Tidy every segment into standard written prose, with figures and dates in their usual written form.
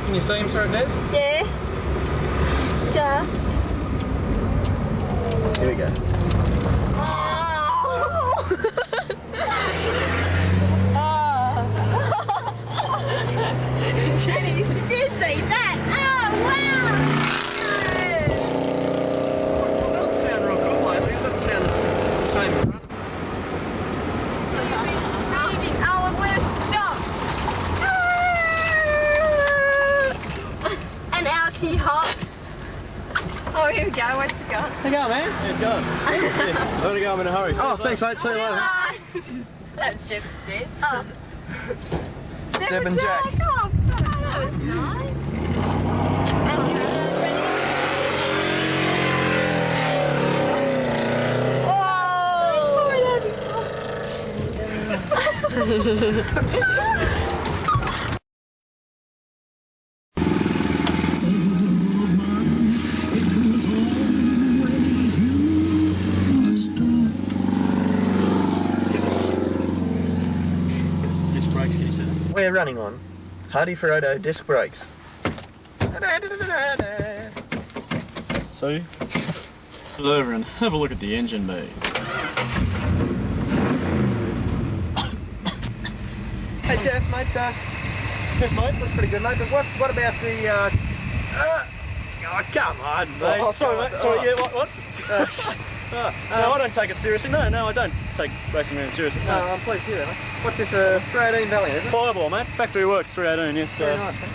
Can you see him through it, Nez? Yeah. Just. Here we go. Jenny, did you see that? Oh, wow! It doesn't sound real good lately. It doesn't sound the same. Oh, and we're stopped. And out he hops. Oh, here we go. Where's it going? How you going, man? Yeah, it's going. I'm going to go. I'm in a hurry. Oh, thanks, mate. See you later. That's Jeff Des. Oh. Deb and Jack. Oh, that was nice. Disc brakes, can you see that? We're running on Hardy Ferrotto disc brakes. So, pull over and have a look at the engine bay. Hey Jeff, mate. Yes, mate. That's pretty good, mate. But what about the? Oh, come on, mate. Oh, sorry, mate. Sorry. Yeah. What? No, I don't take it seriously. No, I don't take racing around seriously. No, I'm pleased to hear that, mate. What's this? 318 Valiant, isn't it? Fireball, mate. Factory work, 318. Yes. Very nice, mate.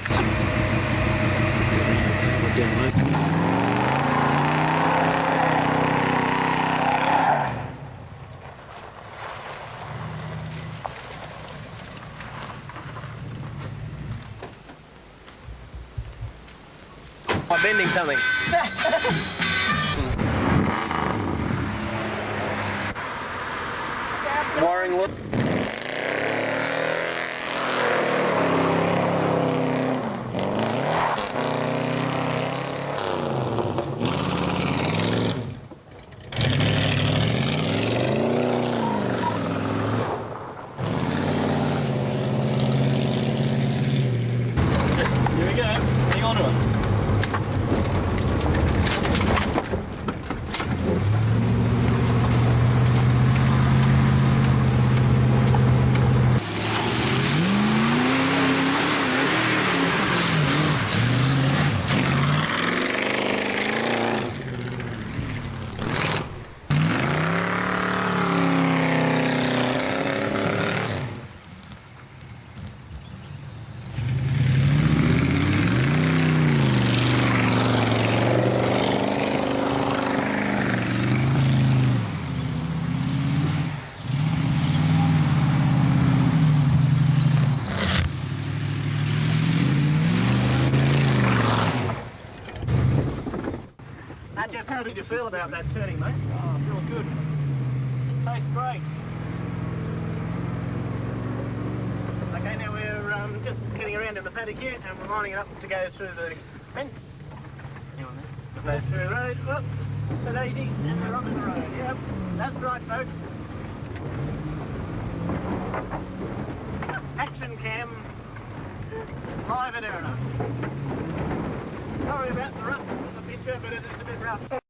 I'm bending something. Wiring look. Here we go. Hang on to it. How did you feel about that turning, mate? Oh, it feels good. Tastes great. Okay, now we're just getting around in the paddock here and we're lining it up to go through the fence. Go through the road. Whoops, so easy, and we're onto the road. Yep, that's right, folks. Action cam, live at Erina. Sorry about the rough of the picture, but it is a bit rough.